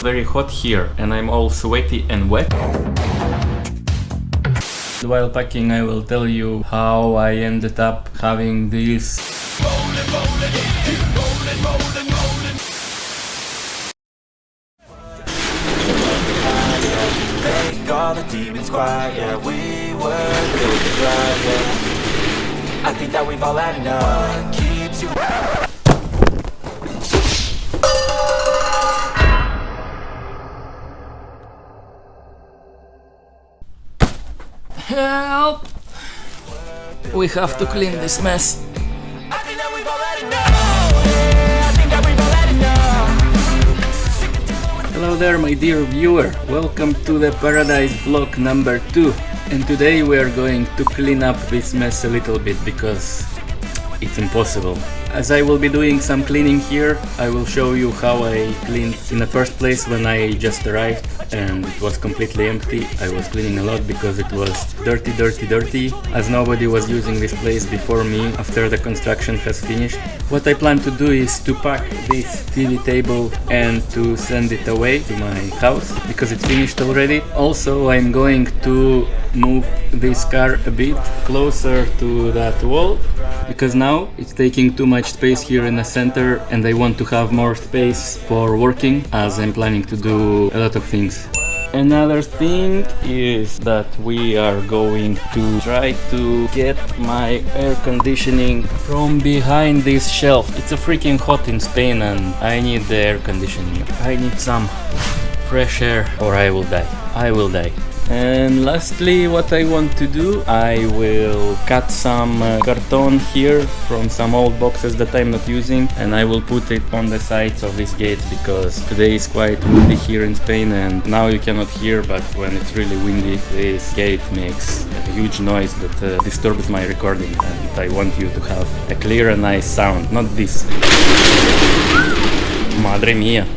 very hot here and I'm all sweaty and wet. While packing, I will tell you how I ended up having this all the demons quiet, yeah, we were built to thrive, yeah. I think that we've all had enough. Keeps you help! We have to clean this mess. I think that we've all had enough. Yeah, I think that we've all had enough. Hello there, my dear viewer. Welcome to the Paradise vlog number 2. And today we are going to clean up this mess a little bit because it's impossible. As I will be doing some cleaning here, I will show you how I cleaned in the first place when I just arrived and it was completely empty. I was cleaning a lot because it was dirty, as nobody was using this place before me after the construction has finished. What I plan to do is to pack this TV table and to send it away to my house because it's finished already. Also, I'm going to move this car a bit closer to that wall because now it's taking too much space here in the center and I want to have more space for working as I'm planning to do a lot of things. Another thing is that we are going to try to get my air conditioning from behind this shelf. It's a freaking hot in Spain and I need the air conditioning. I need some fresh air or I will die. I will die. And lastly, what I want to do, I will cut some carton here from some old boxes that I'm not using and I will put it on the sides of this gate because today is quite windy here in Spain and now you cannot hear, but when it's really windy this gate makes a huge noise that disturbs my recording and I want you to have a clear and nice sound, not this. Madre mia.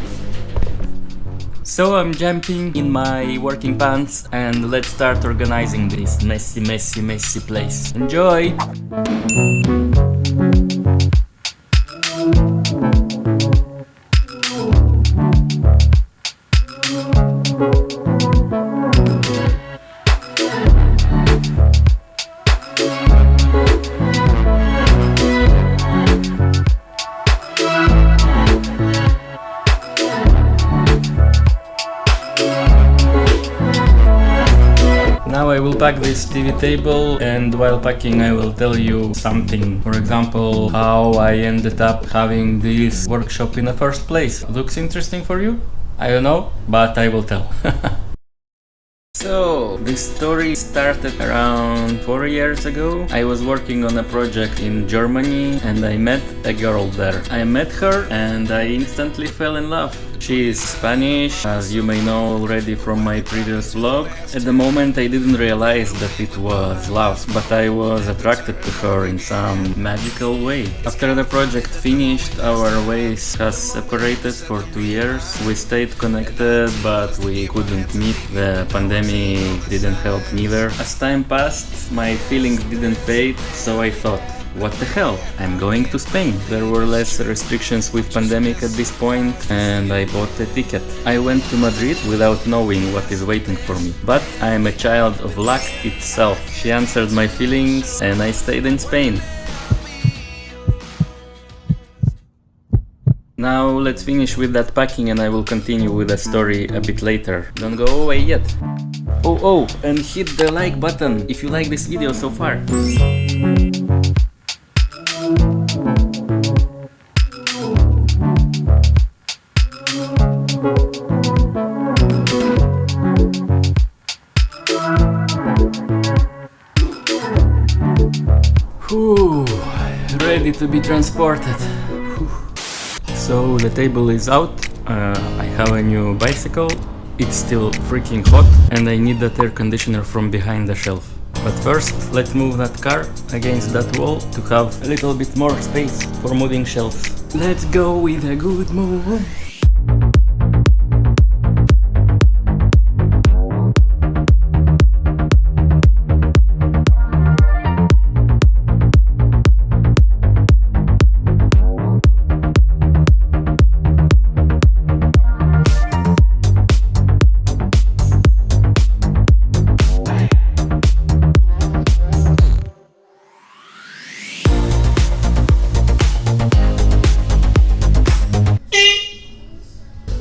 So I'm jumping in my working pants and let's start organizing this messy place. Enjoy! Now I will pack this TV table and while packing I will tell you something. For example, how I ended up having this workshop in the first place. Looks interesting for you? I don't know, but I will tell. So, this story started around 4 years ago. I was working on a project in Germany and I met a girl there. I met her and I instantly fell in love. She is Spanish, as you may know already from my previous vlog. At the moment I didn't realize that it was love, but I was attracted to her in some magical way. After the project finished, our ways has separated for 2 years. We stayed connected, but we couldn't meet. The pandemic didn't help neither. As time passed, my feelings didn't fade, so I thought, what the hell, I'm going to Spain. There were less restrictions with pandemic at this point and I bought a ticket. I went to Madrid without knowing what is waiting for me. But I am a child of luck itself. She answered my feelings and I stayed in Spain. Now let's finish with that packing and I will continue with the story a bit later. Don't go away yet. Oh, and hit the like button if you like this video so far. Whew, ready to be transported. Whew. So the table is out, I have a new bicycle, it's still freaking hot and I need that air conditioner from behind the shelf. But first, let's move that car against that wall to have a little bit more space for moving shelves. Let's go with a good move.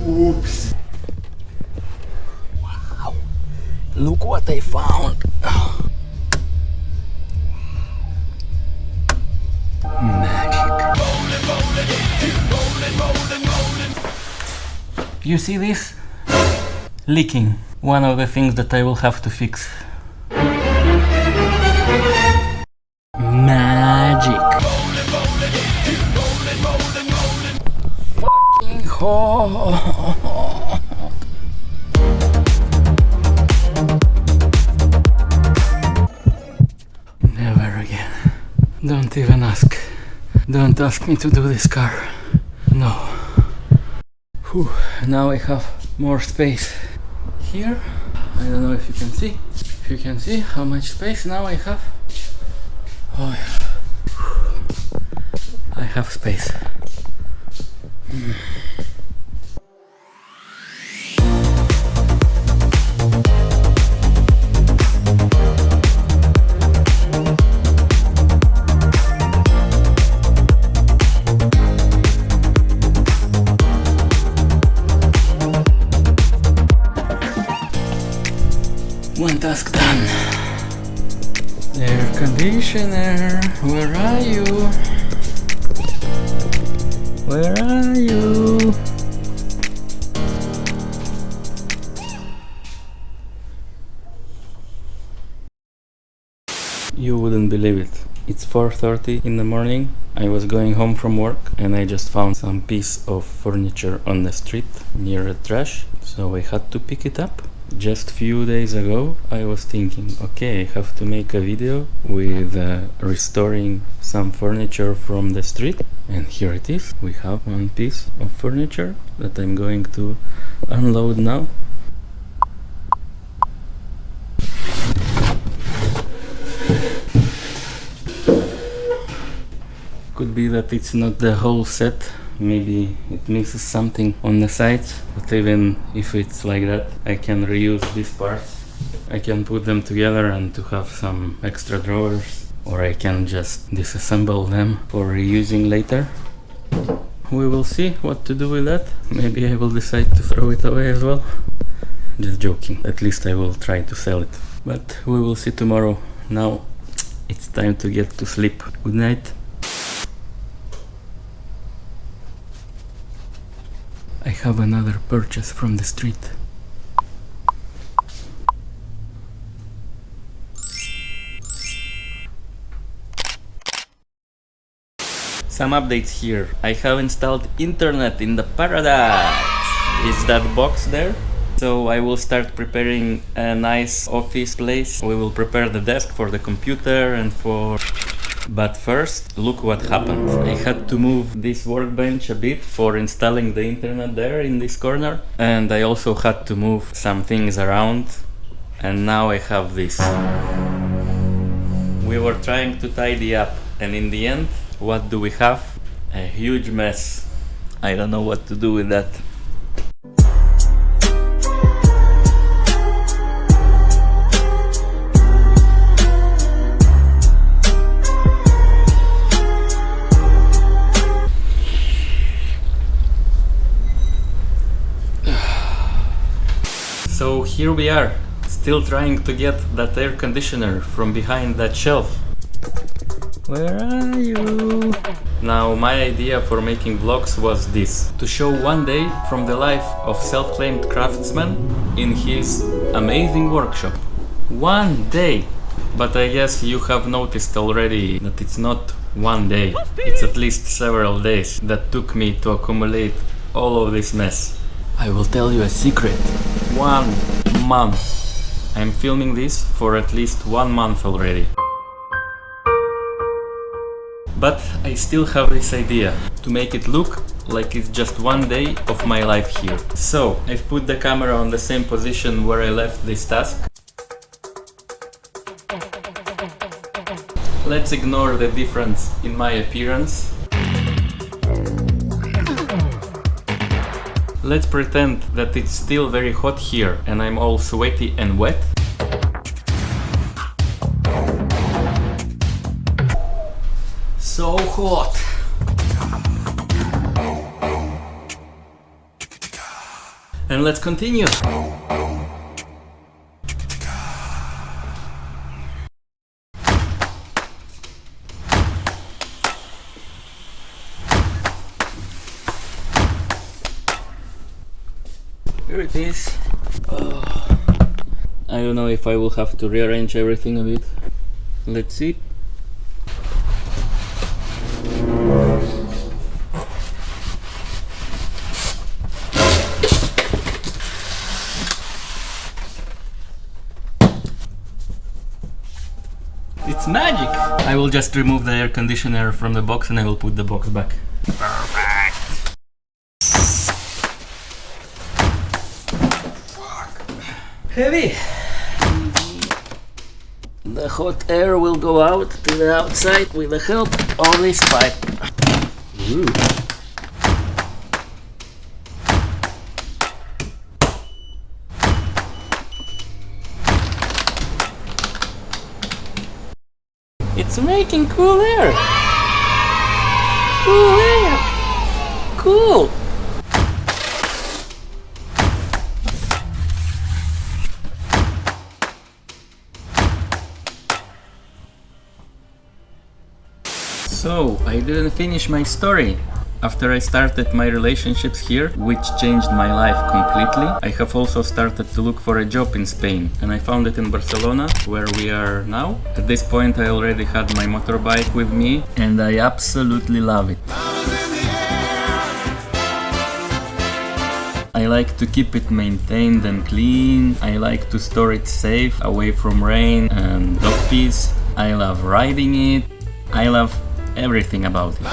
Oops. Wow. Look what I found. Magic. You see this? Leaking. One of the things that I will have to fix. Magic. Fucking hot. Never again. Don't even ask. Don't ask me to do this car. No. Whew. Now I have more space here. I don't know if you can see. If you can see how much space now I have. Oh yeah. I have space. One task done. Air conditioner, where are you? Where are you? You wouldn't believe it. It's 4:30 in the morning. I was going home from work and I just found some piece of furniture on the street near a trash, so I had to pick it up. Just few days ago I was thinking, okay, I have to make a video with restoring some furniture from the street, and here it is. We have one piece of furniture that I'm going to unload now. Could be that it's not the whole set. Maybe it misses something on the sides, but even if it's like that, I can reuse these parts. I can put them together and to have some extra drawers, or I can just disassemble them for reusing later. We will see what to do with that. Maybe I will decide to throw it away as well. Just joking. At least I will try to sell it. But we will see tomorrow. Now it's time to get to sleep. Good night. I have another purchase from the street. Some updates here. I have installed internet in the Paradise. Is that box there? So I will start preparing a nice office place. We will prepare the desk for the computer and for... But first, look what happened. I had to move this workbench a bit for installing the internet there in this corner. And I also had to move some things around. And now I have this. We were trying to tidy up, and in the end, what do we have? A huge mess. I don't know what to do with that. So here we are, still trying to get that air conditioner from behind that shelf. Where are you? Now my idea for making vlogs was this: to show one day from the life of self-claimed craftsman in his amazing workshop. One day! But I guess you have noticed already that it's not one day. It's at least several days that took me to accumulate all of this mess. I will tell you a secret. 1 month. I'm filming this for at least 1 month already. But I still have this idea to make it look like it's just one day of my life here. So I've put the camera on the same position where I left this task. Let's ignore the difference in my appearance. Let's pretend that it's still very hot here and I'm all sweaty and wet. So hot! and let's continue. Here it is. I don't know if I will have to rearrange everything a bit. Let's see. It's magic! I will just remove the air conditioner from the box and I will put the box back. Perfect! Heavy! The hot air will go out to the outside with the help of this pipe. Ooh. It's making cool air! Cool air! Cool! So, I didn't finish my story. After I started my relationships here, which changed my life completely, I have also started to look for a job in Spain, and I found it in Barcelona, where we are now. At this point I already had my motorbike with me, and I absolutely love it. I like to keep it maintained and clean. I like to store it safe, away from rain and dog pees. I love riding it. I love everything about it.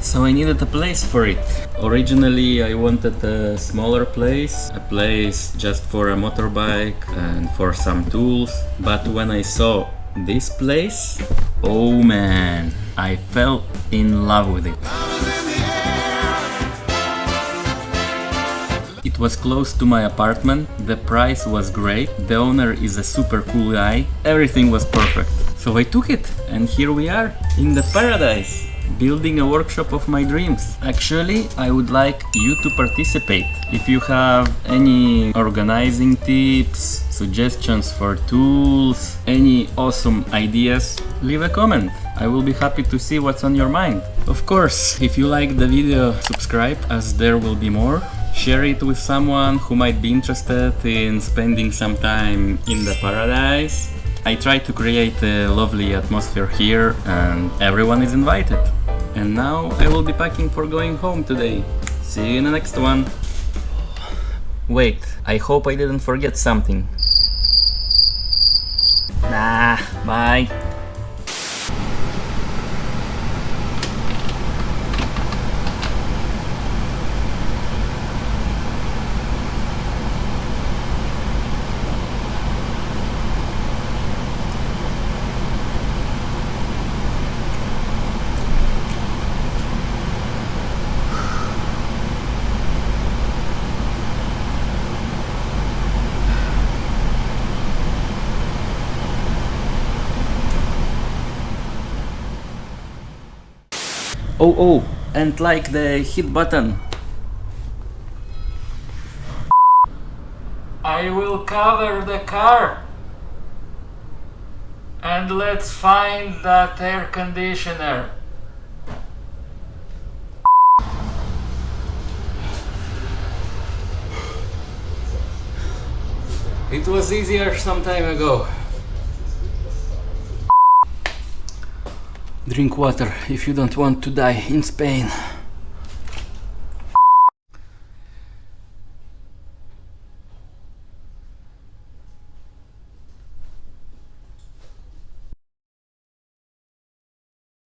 So I needed a place for it. Originally I wanted a smaller place, a place just for a motorbike and for some tools. But when I saw this place, oh man, I fell in love with it. It was close to my apartment, the price was great, the owner is a super cool guy, everything was perfect. So I took it, and here we are, in the paradise, building a workshop of my dreams. Actually, I would like you to participate. If you have any organizing tips, suggestions for tools, any awesome ideas, leave a comment. I will be happy to see what's on your mind. Of course, if you like the video, subscribe, as there will be more. Share it with someone who might be interested in spending some time in the paradise. I try to create a lovely atmosphere here and everyone is invited. And now I will be packing for going home today. See you in the next one. Wait, I hope I didn't forget something. Nah, bye. Oh, and like the hit button. I will cover the car. And let's find that air conditioner. It was easier some time ago. Drink water if you don't want to die in Spain.